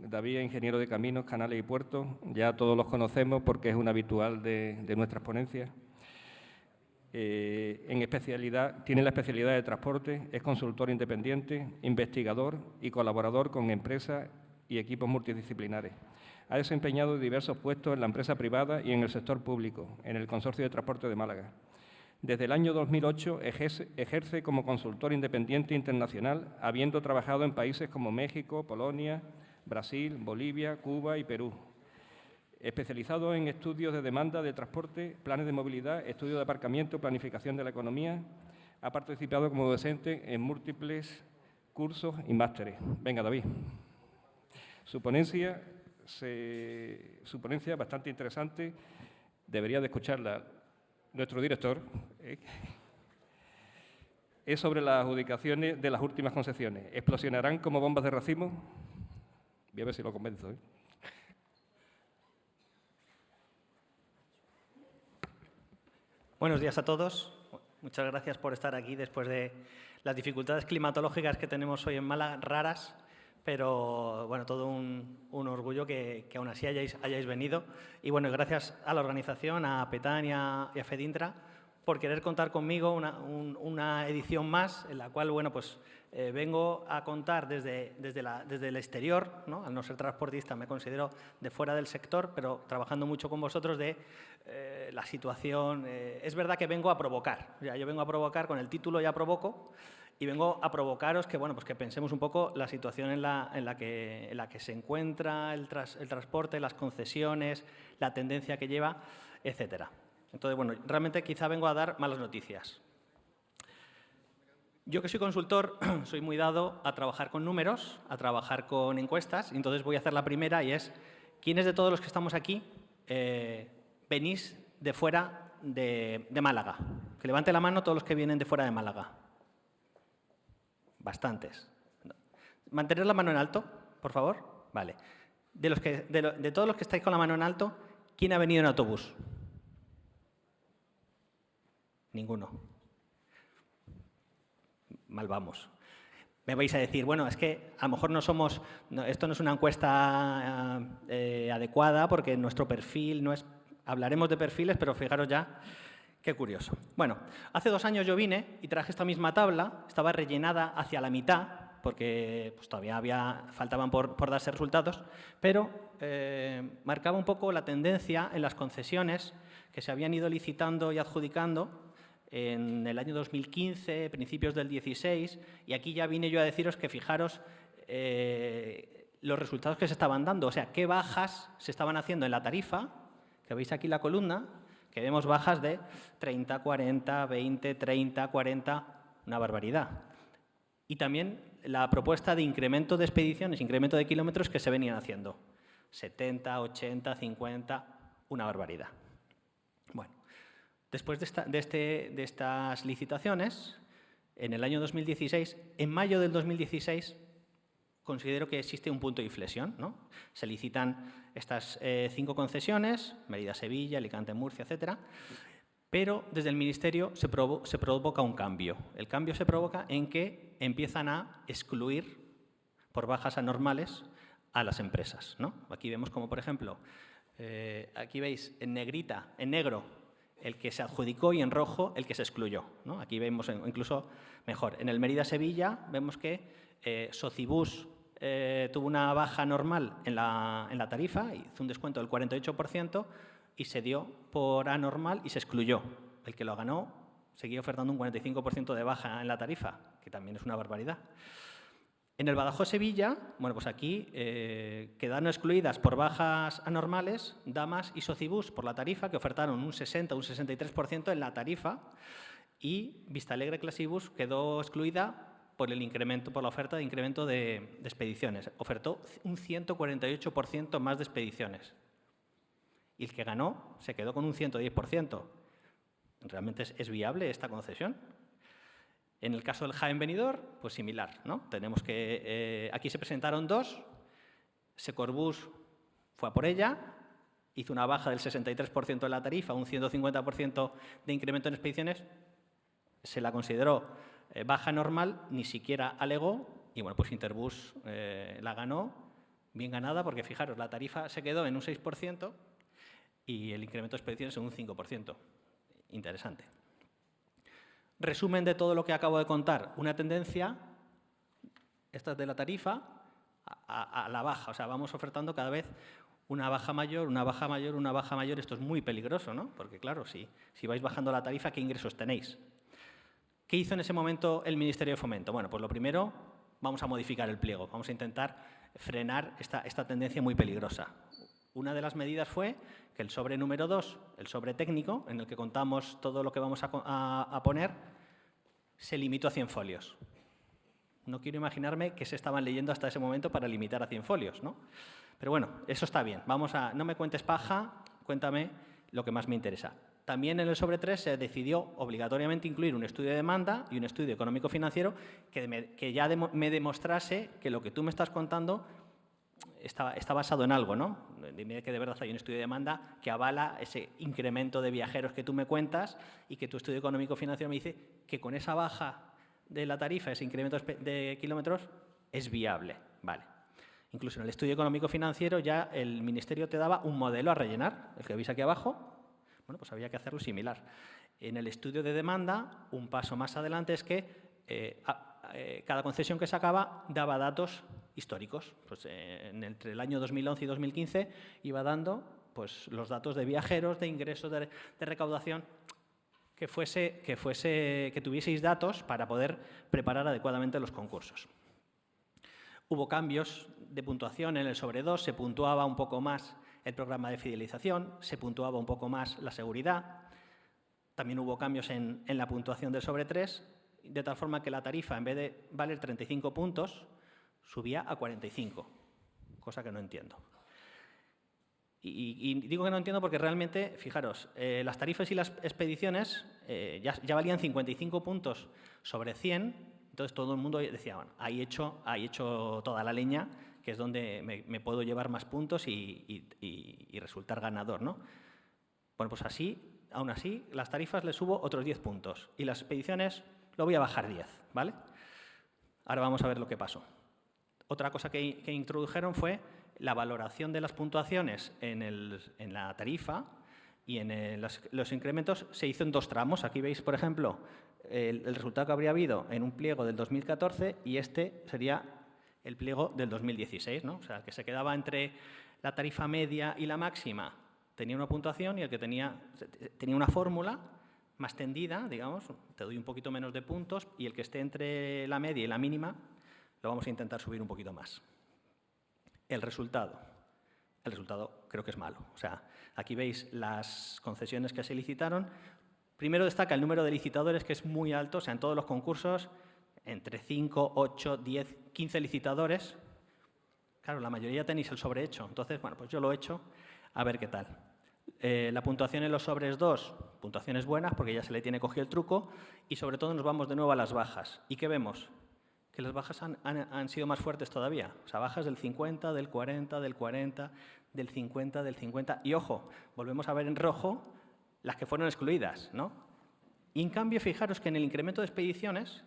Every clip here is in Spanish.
David es ingeniero de caminos, canales y puertos. Ya todos los conocemos porque es un habitual de nuestras ponencias. Tiene la especialidad de transporte, es consultor independiente, investigador y colaborador con empresas y equipos multidisciplinares. Ha desempeñado diversos puestos en la empresa privada y en el sector público, en el Consorcio de Transporte de Málaga. Desde el año 2008 ejerce como consultor independiente internacional, habiendo trabajado en países como México, Polonia, Brasil, Bolivia, Cuba y Perú. Especializado en estudios de demanda de transporte, planes de movilidad, estudios de aparcamiento, planificación de la economía. Ha participado como docente en múltiples cursos y másteres. Venga, David. Su ponencia es bastante interesante. Debería de escucharla nuestro director. Es sobre las adjudicaciones de las últimas concesiones. ¿Explosionarán como bombas de racimo? Voy a ver si lo convenzo. Buenos días a todos. Muchas gracias por estar aquí después de las dificultades climatológicas que tenemos hoy en Málaga, raras, pero bueno, todo un orgullo que aún así hayáis venido. Y bueno, gracias a la organización, a Petán y a Fedintra, por querer contar conmigo una edición más en la cual, bueno, pues vengo a contar desde el exterior, ¿no? Al no ser transportista me considero de fuera del sector, pero trabajando mucho con vosotros de la situación. Es verdad que vengo a provocar, yo vengo a provocar, con el título ya provoco, y vengo a provocaros que, bueno, pues que pensemos un poco la situación en la que se encuentra el transporte, las concesiones, la tendencia que lleva, etcétera. Entonces, bueno, realmente quizá vengo a dar malas noticias. Yo que soy consultor, soy muy dado a trabajar con números, a trabajar con encuestas, y entonces voy a hacer la primera y es, ¿quiénes de todos los que estamos aquí venís de fuera de Málaga? Que levante la mano todos los que vienen de fuera de Málaga. Bastantes. Mantener la mano en alto, por favor. Vale. De todos los que estáis con la mano en alto, ¿quién ha venido en autobús? Ninguno. Mal vamos. Me vais a decir, bueno, es que a lo mejor esto no es una encuesta adecuada porque nuestro perfil no es... Hablaremos de perfiles, pero fijaros ya qué curioso. Bueno, hace 2 años yo vine y traje esta misma tabla, estaba rellenada hacia la mitad, porque pues, todavía faltaban por darse resultados, pero marcaba un poco la tendencia en las concesiones que se habían ido licitando y adjudicando en el año 2015, principios del 16, y aquí ya vine yo a deciros que fijaros los resultados que se estaban dando, o sea, qué bajas se estaban haciendo en la tarifa, que veis aquí la columna, que vemos bajas de 30, 40, 20, 30, 40, una barbaridad. Y también la propuesta de incremento de expediciones, incremento de kilómetros que se venían haciendo, 70, 80, 50, una barbaridad. Bueno. Después de estas licitaciones, en el año 2016, en mayo del 2016, considero que existe un punto de inflexión, ¿no? Se licitan estas 5 concesiones, Mérida-Sevilla, Alicante-Murcia, etcétera, pero desde el Ministerio se provoca un cambio. El cambio se provoca en que empiezan a excluir por bajas anormales a las empresas, ¿no? Aquí vemos como, por ejemplo, aquí veis en negrita, en negro, el que se adjudicó y en rojo el que se excluyó, ¿no? Aquí vemos incluso mejor. En el Mérida-Sevilla vemos que Socibus tuvo una baja normal en la tarifa, hizo un descuento del 48% y se dio por anormal y se excluyó. El que lo ganó seguía ofertando un 45% de baja en la tarifa, que también es una barbaridad. En el Badajoz-Sevilla, bueno, pues aquí quedaron excluidas por bajas anormales Damas y Socibus por la tarifa, que ofertaron un 60 o un 63% en la tarifa, y Vistalegre Clasibus quedó excluida por el incremento, por la oferta de incremento de expediciones. Ofertó un 148% más de expediciones. Y el que ganó se quedó con un 110%. ¿Realmente es viable esta concesión? En el caso del Jaén-Benidorm, pues similar, ¿no? Tenemos que aquí se presentaron 2, Secorbus fue a por ella, hizo una baja del 63% de la tarifa, un 150% de incremento en expediciones, se la consideró baja normal, ni siquiera alegó, y bueno, pues Interbus la ganó Bien ganada porque, fijaros, la tarifa se quedó en un 6% y el incremento de expediciones en un 5%. Interesante. Resumen de todo lo que acabo de contar. Una tendencia, esta es de la tarifa, a la baja. O sea, vamos ofertando cada vez una baja mayor, una baja mayor, una baja mayor. Esto es muy peligroso, ¿no? Porque, claro, si vais bajando la tarifa, ¿qué ingresos tenéis? ¿Qué hizo en ese momento el Ministerio de Fomento? Bueno, pues lo primero, vamos a modificar el pliego. Vamos a intentar frenar esta tendencia muy peligrosa. Una de las medidas fue que el sobre número 2, el sobre técnico, en el que contamos todo lo que vamos a poner, se limitó a 100 folios. No quiero imaginarme qué se estaban leyendo hasta ese momento para limitar a 100 folios, ¿no? Pero bueno, eso está bien. No me cuentes paja, cuéntame lo que más me interesa. También en el sobre 3 se decidió obligatoriamente incluir un estudio de demanda y un estudio económico-financiero que ya me demostrase que lo que tú me estás contando está basado en algo, ¿no? Dime que de verdad hay un estudio de demanda que avala ese incremento de viajeros que tú me cuentas y que tu estudio económico-financiero me dice que con esa baja de la tarifa, ese incremento de kilómetros, es viable. Vale. Incluso en el estudio económico-financiero ya el Ministerio te daba un modelo a rellenar, el que veis aquí abajo. Bueno, pues había que hacerlo similar. En el estudio de demanda, un paso más adelante es que cada concesión que sacaba daba datos históricos. Pues, entre el año 2011 y 2015 iba dando pues, los datos de viajeros, de ingresos, de recaudación, que tuvieseis datos para poder preparar adecuadamente los concursos. Hubo cambios de puntuación en el sobre 2, se puntuaba un poco más el programa de fidelización, se puntuaba un poco más la seguridad. También hubo cambios en la puntuación del sobre 3, de tal forma que la tarifa, en vez de valer 35 puntos, subía a 45, cosa que no entiendo. Y digo que no entiendo porque realmente, fijaros, las tarifas y las expediciones ya valían 55 puntos sobre 100, entonces todo el mundo decía, bueno, ahí he hecho toda la leña, que es donde me puedo llevar más puntos y resultar ganador, ¿no? Bueno, pues aún así, las tarifas les subo otros 10 puntos y las expediciones lo voy a bajar 10, ¿vale? Ahora vamos a ver lo que pasó. Otra cosa que introdujeron fue la valoración de las puntuaciones en la tarifa y en los incrementos se hizo en 2 tramos. Aquí veis, por ejemplo, el resultado que habría habido en un pliego del 2014 y este sería el pliego del 2016, ¿no? O sea, el que se quedaba entre la tarifa media y la máxima tenía una puntuación y el que tenía una fórmula más tendida, digamos, te doy un poquito menos de puntos y el que esté entre la media y la mínima lo vamos a intentar subir un poquito más. El resultado creo que es malo. O sea, aquí veis las concesiones que se licitaron. Primero destaca el número de licitadores, que es muy alto. O sea, en todos los concursos, entre 5, 8, 10, 15 licitadores. Claro, la mayoría tenéis el sobrehecho. Entonces, bueno, pues yo lo he hecho, a ver qué tal. La puntuación en los sobres 2, puntuaciones buenas, porque ya se le tiene cogido el truco. Y sobre todo nos vamos de nuevo a las bajas. ¿Y qué vemos? Que las bajas han sido más fuertes todavía. O sea, bajas del 50, del 40, del 40, del 50, del 50. Y ojo, volvemos a ver en rojo las que fueron excluidas, ¿no? Y en cambio, fijaros que en el incremento de expediciones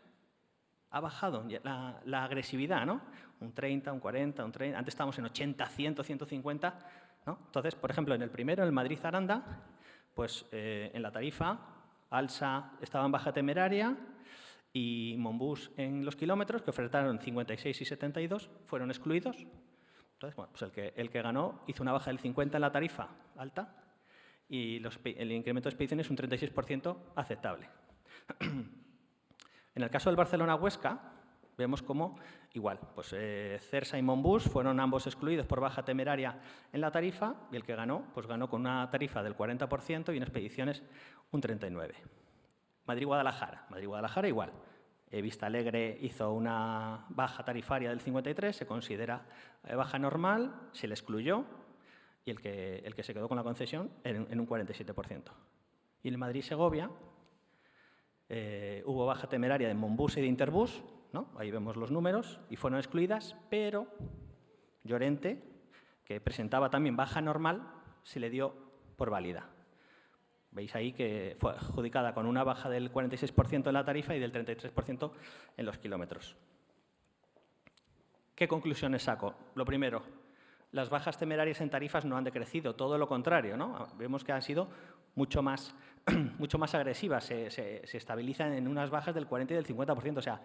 ha bajado la agresividad, ¿no? Un 30, un 40, un 30. Antes estábamos en 80, 100, 150, ¿no? Entonces, por ejemplo, en el primero, en el Madrid-Aranda, pues en la tarifa, Alsa estaba en baja temeraria, y Monbús en los kilómetros, que ofertaron 56 y 72, fueron excluidos. Entonces, bueno, pues el que ganó hizo una baja del 50 en la tarifa alta y el incremento de expediciones un 36% aceptable. En el caso del Barcelona-Huesca, vemos cómo, igual, pues Cersa y Monbús fueron ambos excluidos por baja temeraria en la tarifa y el que ganó, pues ganó con una tarifa del 40% y en expediciones un 39%. Madrid-Guadalajara igual. Vista Alegre hizo una baja tarifaria del 53%, se considera baja normal, se le excluyó y el que se quedó con la concesión en un 47%. Y en Madrid-Segovia hubo baja temeraria de Monbús y de Interbús, ¿no? Ahí vemos los números y fueron excluidas, pero Llorente, que presentaba también baja normal, se le dio por válida. Veis ahí que fue adjudicada con una baja del 46% en la tarifa y del 33% en los kilómetros. ¿Qué conclusiones saco? Lo primero, las bajas temerarias en tarifas no han decrecido, todo lo contrario, ¿no? Vemos que han sido mucho más agresivas, se estabilizan en unas bajas del 40 y del 50%, o sea,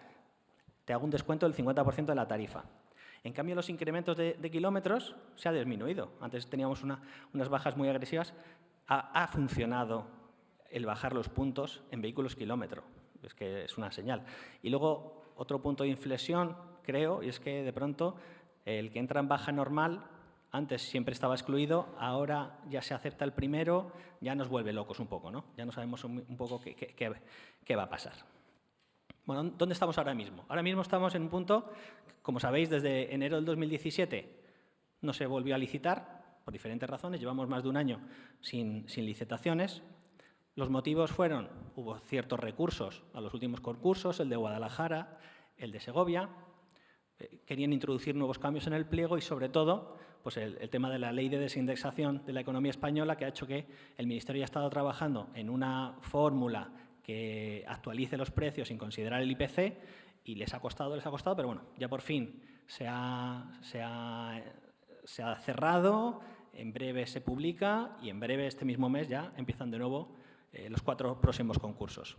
te hago un descuento del 50% de la tarifa. En cambio, los incrementos de kilómetros se ha disminuido. Antes teníamos unas bajas muy agresivas. Ha funcionado el bajar los puntos en vehículos kilómetro. Es que es una señal. Y luego, otro punto de inflexión, creo, y es que de pronto el que entra en baja normal, antes siempre estaba excluido, ahora ya se acepta el primero, ya nos vuelve locos un poco, ¿no? Ya no sabemos un poco qué va a pasar. Bueno, ¿dónde estamos ahora mismo? Ahora mismo estamos en un punto, como sabéis, desde enero del 2017 no se volvió a licitar, por diferentes razones, llevamos más de un año sin licitaciones. Los motivos fueron, hubo ciertos recursos a los últimos concursos, el de Guadalajara, el de Segovia, querían introducir nuevos cambios en el pliego y, sobre todo, pues el tema de la ley de desindexación de la economía española, que ha hecho que el Ministerio haya estado trabajando en una fórmula que actualice los precios sin considerar el IPC, y les ha costado, pero bueno, ya por fin se ha cerrado, en breve se publica y en breve, este mismo mes, ya empiezan de nuevo los 4 próximos concursos.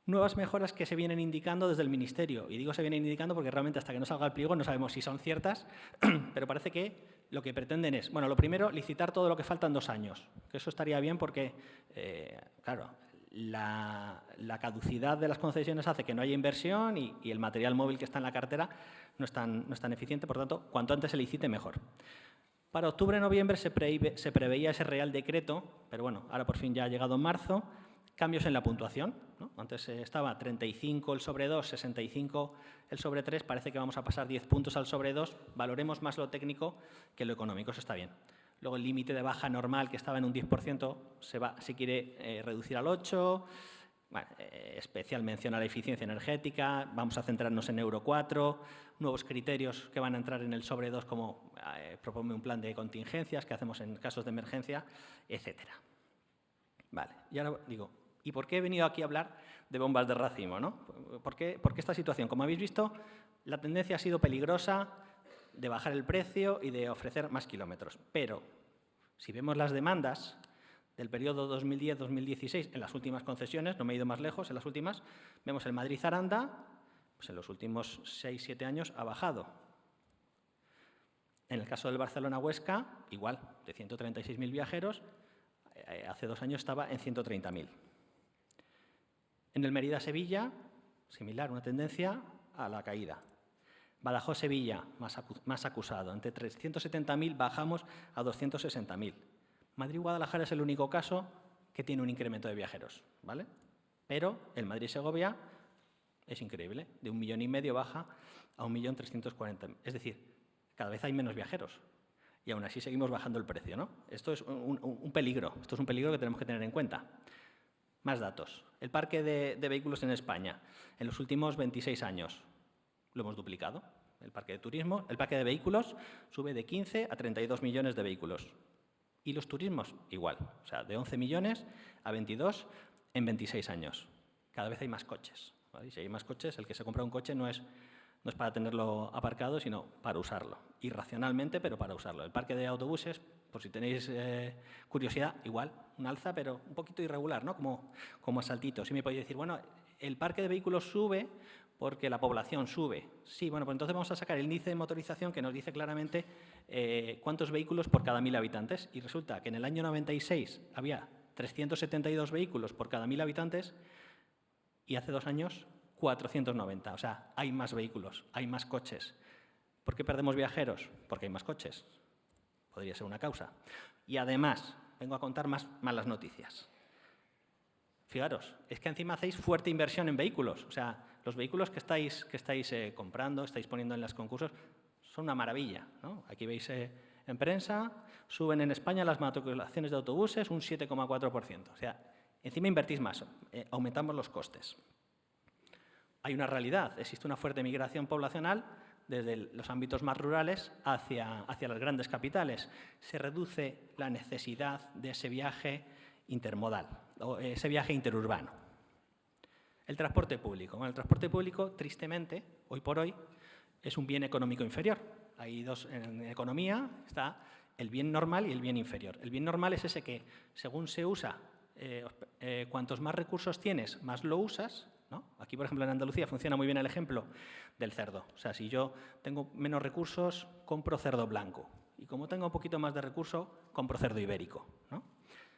Nuevas mejoras que se vienen indicando desde el Ministerio, y digo se vienen indicando porque realmente hasta que no salga el pliego no sabemos si son ciertas, pero parece que lo que pretenden es, bueno, lo primero, licitar todo lo que falta en 2 años, que eso estaría bien porque, claro, la caducidad de las concesiones hace que no haya inversión y el material móvil que está en la cartera no es tan eficiente, por tanto, cuanto antes se licite, mejor. Para octubre-noviembre se preveía ese Real Decreto, pero bueno, ahora por fin ya ha llegado en marzo, cambios en la puntuación, ¿no? Antes estaba 35 el sobre 2, 65 el sobre 3, parece que vamos a pasar 10 puntos al sobre 2, valoremos más lo técnico que lo económico, eso está bien. Luego el límite de baja normal, que estaba en un 10%, se quiere reducir al 8%. Bueno, especial mención a la eficiencia energética, vamos a centrarnos en Euro 4, nuevos criterios que van a entrar en el sobre 2, como proponme un plan de contingencias que hacemos en casos de emergencia, etcétera. Vale, y ahora digo, ¿y por qué he venido aquí a hablar de bombas de racimo, ¿no? ¿Por qué esta situación? Como habéis visto, la tendencia ha sido peligrosa de bajar el precio y de ofrecer más kilómetros. Pero, si vemos las demandas del periodo 2010-2016, en las últimas concesiones, no me he ido más lejos, en las últimas, vemos el Madrid-Aranda, pues en los últimos 6-7 años ha bajado. En el caso del Barcelona-Huesca, igual, de 136.000 viajeros, hace 2 años estaba en 130.000. En el Mérida-Sevilla, similar, una tendencia a la caída. Badajoz-Sevilla, más acusado. Entre 370.000 bajamos a 260.000. Madrid-Guadalajara es el único caso que tiene un incremento de viajeros, ¿vale? Pero el Madrid-Segovia es increíble. De 1,5 millones baja a 1.340.000. Es decir, cada vez hay menos viajeros. Y aún así seguimos bajando el precio, ¿no? Esto es un peligro. Esto es un peligro que tenemos que tener en cuenta. Más datos. El parque de vehículos en España, en los últimos 26 años, lo hemos duplicado. El parque de turismo, el parque de vehículos sube de 15 a 32 millones de vehículos. Y los turismos, igual. O sea, de 11 millones a 22 en 26 años. Cada vez hay más coches, ¿vale? Y si hay más coches, el que se compra un coche no es para tenerlo aparcado, sino para usarlo. Irracionalmente, pero para usarlo. El parque de autobuses, por si tenéis curiosidad, igual, un alza, pero un poquito irregular, ¿no? Como a saltitos. Y me podéis decir, bueno, el parque de vehículos sube porque la población sube. Sí, bueno, pues entonces vamos a sacar el índice de motorización que nos dice claramente cuántos vehículos por cada 1.000 habitantes. Y resulta que en el año 96 había 372 vehículos por cada 1.000 habitantes y hace 2 años 490. O sea, hay más vehículos, hay más coches. ¿Por qué perdemos viajeros? Porque hay más coches. Podría ser una causa. Y además, vengo a contar más malas noticias. Fijaros, es que encima hacéis fuerte inversión en vehículos. O sea, los vehículos que estáis comprando, estáis poniendo en los concursos, son una maravilla, ¿no? Aquí veis en prensa, suben en España las matriculaciones de autobuses un 7,4%. O sea, encima invertís más, aumentamos los costes. Hay una realidad, existe una fuerte migración poblacional desde los ámbitos más rurales hacia las grandes capitales. Se reduce la necesidad de ese viaje intermodal, o ese viaje interurbano. El transporte público. Bueno, el transporte público, tristemente, hoy por hoy, es un bien económico inferior. Hay dos, en economía está el bien normal y el bien inferior. El bien normal es ese que, según se usa, cuantos más recursos tienes, más lo usas, ¿no? Aquí, por ejemplo, en Andalucía funciona muy bien el ejemplo del cerdo. O sea, si yo tengo menos recursos, compro cerdo blanco. Y como tengo un poquito más de recursos, compro cerdo ibérico, ¿no?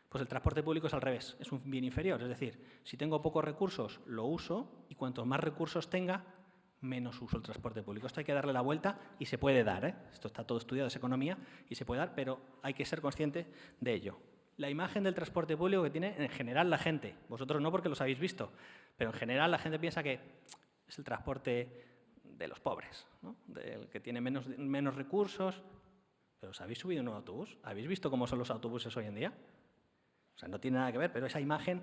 Pues el transporte público es al revés, es un bien inferior. Es decir, si tengo pocos recursos, lo uso, y cuantos más recursos tenga, menos uso el transporte público. Esto hay que darle la vuelta y se puede dar, ¿eh? Esto está todo estudiado, es economía y se puede dar, pero hay que ser consciente de ello. La imagen del transporte público que tiene en general la gente, vosotros no porque los habéis visto, pero en general la gente piensa que es el transporte de los pobres, ¿no? Del que tiene menos recursos. ¿Pero os habéis subido en un autobús? ¿Habéis visto cómo son los autobuses hoy en día? O sea, no tiene nada que ver, pero esa imagen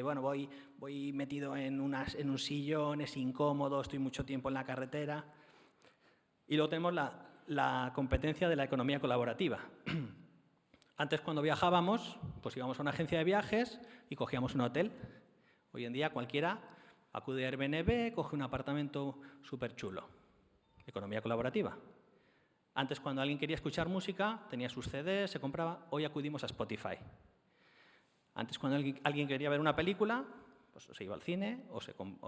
bueno, voy metido en un sillón, es incómodo, estoy mucho tiempo en la carretera. Y luego tenemos la competencia de la economía colaborativa. Antes, cuando viajábamos, pues íbamos a una agencia de viajes y cogíamos un hotel. Hoy en día cualquiera acude a Airbnb, coge un apartamento súper chulo. Economía colaborativa. Antes, cuando alguien quería escuchar música, tenía sus CDs, se compraba. Hoy acudimos a Spotify. Antes, cuando alguien quería ver una película, pues se iba al cine, o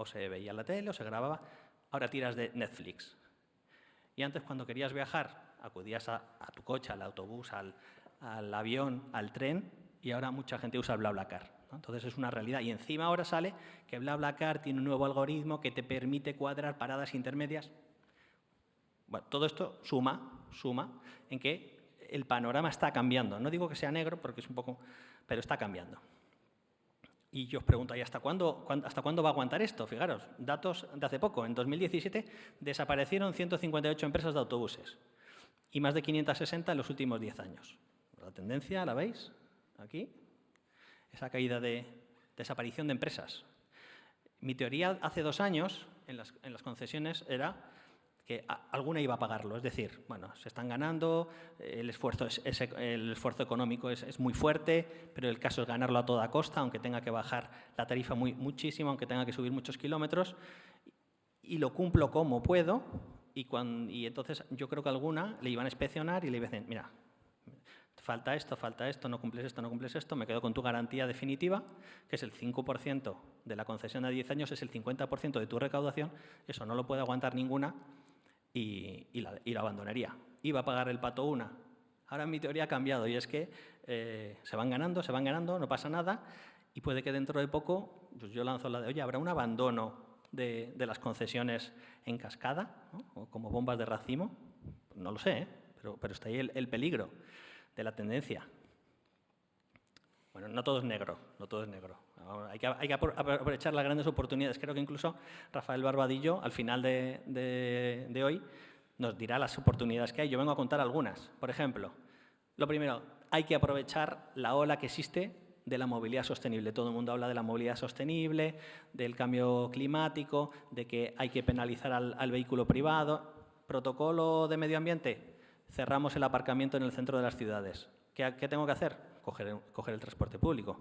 se veía en la tele, o se grababa. Ahora tiras de Netflix. Y antes, cuando querías viajar, acudías a tu coche, al autobús, al avión, al tren, y ahora mucha gente usa el BlaBlaCar, ¿no? Entonces es una realidad. Y encima ahora sale que BlaBlaCar tiene un nuevo algoritmo que te permite cuadrar paradas intermedias. Bueno, todo esto suma en que el panorama está cambiando. No digo que sea negro, porque es un poco, pero está cambiando. Y yo os pregunto, ¿y hasta cuándo va a aguantar esto? Fijaros, datos de hace poco. En 2017 desaparecieron 158 empresas de autobuses y más de 560 en los últimos 10 años. La tendencia, ¿la veis? Aquí. Esa caída de desaparición de empresas. Mi teoría hace 2 años en las concesiones era que alguna iba a pagarlo. Es decir, bueno, se están ganando, el esfuerzo económico es muy fuerte, pero el caso es ganarlo a toda costa, aunque tenga que bajar la tarifa muchísimo, aunque tenga que subir muchos kilómetros, y lo cumplo como puedo, y entonces yo creo que alguna le iban a inspeccionar y le iban a decir, mira, falta esto, no cumples esto, me quedo con tu garantía definitiva, que es el 5% de la concesión a 10 años, es el 50% de tu recaudación, eso no lo puede aguantar ninguna, y la abandonaría. Iba a pagar el pato una. Ahora mi teoría ha cambiado y es que se van ganando, no pasa nada y puede que dentro de poco, pues yo lanzo la de, oye, habrá un abandono de las concesiones en cascada, ¿no? O como bombas de racimo. No lo sé, pero está ahí el peligro de la tendencia. Bueno, no todo es negro. Hay que aprovechar las grandes oportunidades. Creo que incluso Rafael Barbadillo, al final de hoy, nos dirá las oportunidades que hay. Yo vengo a contar algunas. Por ejemplo, lo primero, hay que aprovechar la ola que existe de la movilidad sostenible. Todo el mundo habla de la movilidad sostenible, del cambio climático, de que hay que penalizar al vehículo privado. Protocolo de medio ambiente, cerramos el aparcamiento en el centro de las ciudades. ¿Qué tengo que hacer? Coger el transporte público.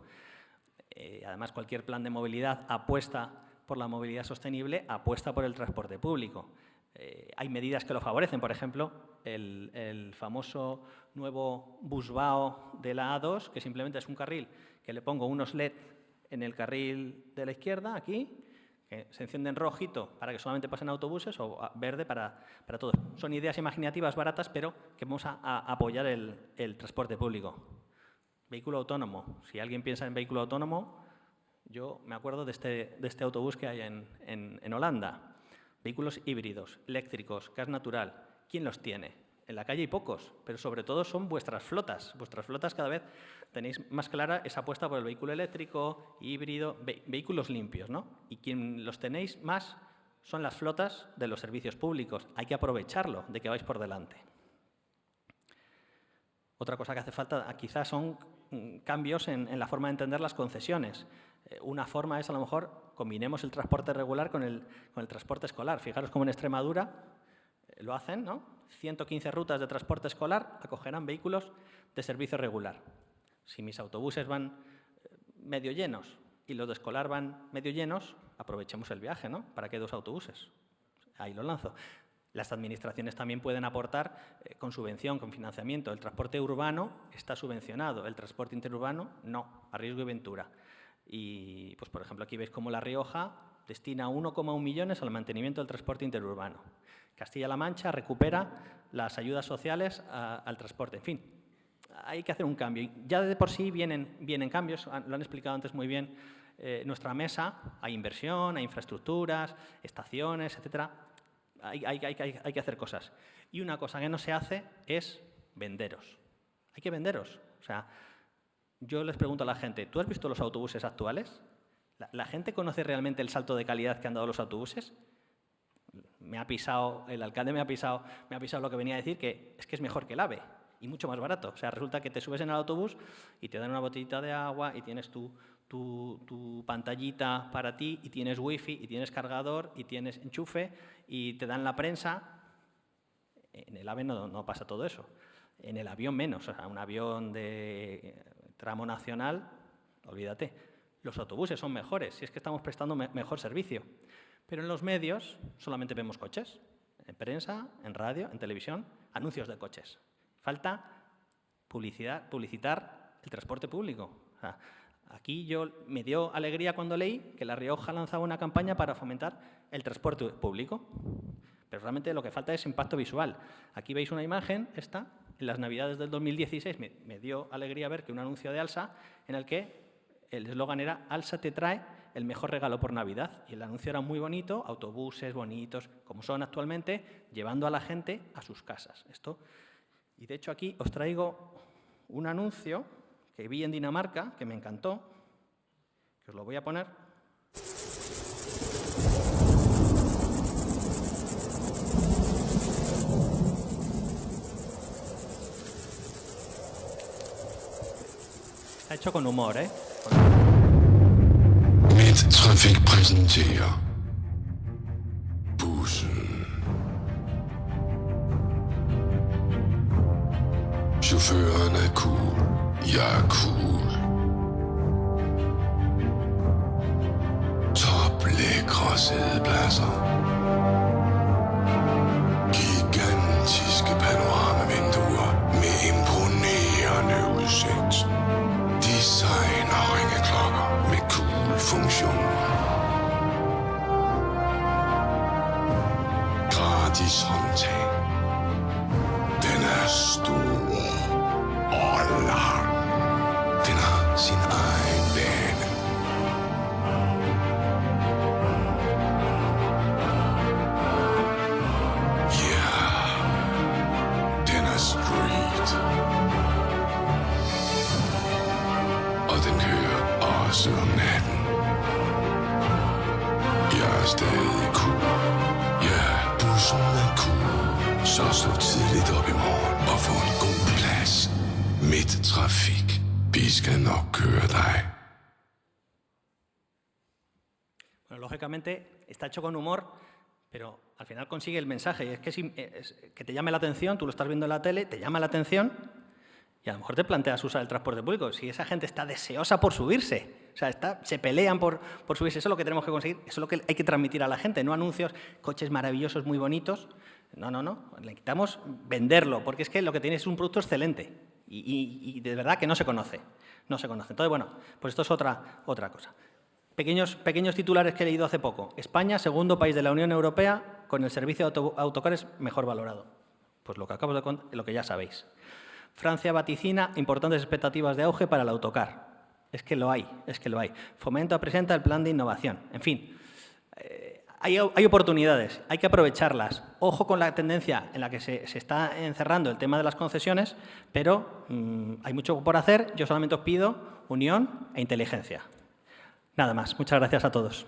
Además, cualquier plan de movilidad apuesta por la movilidad sostenible, apuesta por el transporte público. Hay medidas que lo favorecen, por ejemplo, el famoso nuevo busvao de la A2, que simplemente es un carril que le pongo unos LED en el carril de la izquierda, aquí, que se encienden rojito para que solamente pasen autobuses o verde para todos. Son ideas imaginativas baratas, pero que vamos a apoyar el transporte público. Vehículo autónomo. Si alguien piensa en vehículo autónomo, yo me acuerdo de este autobús que hay en Holanda. Vehículos híbridos, eléctricos, gas natural. ¿Quién los tiene? En la calle hay pocos, pero sobre todo son vuestras flotas. Vuestras flotas cada vez tenéis más clara esa apuesta por el vehículo eléctrico, híbrido, vehículos limpios, ¿no? Y quien los tenéis más son las flotas de los servicios públicos. Hay que aprovecharlo, de que vais por delante. Otra cosa que hace falta quizás son cambios en la forma de entender las concesiones. Una forma es, a lo mejor, combinemos el transporte regular con el transporte escolar. Fijaros cómo en Extremadura lo hacen, ¿no? 115 rutas de transporte escolar acogerán vehículos de servicio regular. Si mis autobuses van medio llenos y los de escolar van medio llenos, aprovechemos el viaje, ¿no? ¿Para qué 2 autobuses? Ahí lo lanzo. Las administraciones también pueden aportar con subvención, con financiamiento. El transporte urbano está subvencionado, el transporte interurbano no, a riesgo y ventura. Y, pues, por ejemplo, aquí veis cómo La Rioja destina 1,1 millones al mantenimiento del transporte interurbano. Castilla-La Mancha recupera las ayudas sociales al transporte. En fin, hay que hacer un cambio. Ya de por sí vienen cambios, lo han explicado antes muy bien nuestra mesa. Hay inversión, hay infraestructuras, estaciones, etcétera. Hay que hacer cosas. Y una cosa que no se hace es venderos. Hay que venderos. O sea, yo les pregunto a la gente, ¿tú has visto los autobuses actuales? ¿La gente conoce realmente el salto de calidad que han dado los autobuses? El alcalde me ha pisado lo que venía a decir, que es mejor que el AVE y mucho más barato. O sea, resulta que te subes en el autobús y te dan una botellita de agua y tienes tu pantallita para ti y tienes wifi y tienes cargador y tienes enchufe y te dan la prensa. En el AVE no pasa todo eso. En el avión menos. O sea, un avión de tramo nacional, olvídate. Los autobuses son mejores, si es que estamos prestando mejor servicio. Pero en los medios solamente vemos coches. En prensa, en radio, en televisión, anuncios de coches. Falta publicitar el transporte público. O sea, aquí me dio alegría cuando leí que La Rioja lanzaba una campaña para fomentar el transporte público. Pero realmente lo que falta es impacto visual. Aquí veis una imagen, esta, en las Navidades del 2016 me dio alegría ver que un anuncio de Alsa en el que el eslogan era «Alsa te trae el mejor regalo por Navidad». Y el anuncio era muy bonito, autobuses bonitos, como son actualmente, llevando a la gente a sus casas. Y de hecho aquí os traigo un anuncio que vi en Dinamarca, que me encantó, que os lo voy a poner. Está hecho con humor, ¿eh? Midttrafik præsenterer Bussen. Chaufføren er cool, jeg er cool. Toplækre sædepladser. Gigantiske panoramavinduer med imponerende udsigt. Designer ringeklokker med cool funktioner. Gratis håndtag. Den er stor og lang. Den har sin egen bane. Ja, den er street. Og den kører også om natten. Jeg er stadig cool. Ja, bussen er cool. Så stå tidligt op i morgen og få en god plads. Midttrafik. Vi skal nok køre dig. Bueno, lógicamente está hecho con humor, pero al final consigue el mensaje. Y es que te llame la atención, tú lo estás viendo en la tele, te llama la atención y a lo mejor te planteas usar el transporte público. Si esa gente está deseosa por subirse, o sea, se pelean por subirse, eso es lo que tenemos que conseguir, eso es lo que hay que transmitir a la gente, no anuncios, coches maravillosos, muy bonitos. No, necesitamos venderlo, porque es que lo que tiene es un producto excelente y de verdad que no se conoce. Entonces, bueno, pues esto es otra cosa. Pequeños titulares que he leído hace poco. España, segundo país de la Unión Europea con el servicio de autocares mejor valorado. Pues lo que acabo de contar, lo que ya sabéis. Francia vaticina importantes expectativas de auge para el autocar. Es que lo hay. Fomento presenta el plan de innovación. En fin, hay oportunidades, hay que aprovecharlas. Ojo con la tendencia en la que se está encerrando el tema de las concesiones, pero hay mucho por hacer. Yo solamente os pido unión e inteligencia. Nada más. Muchas gracias a todos.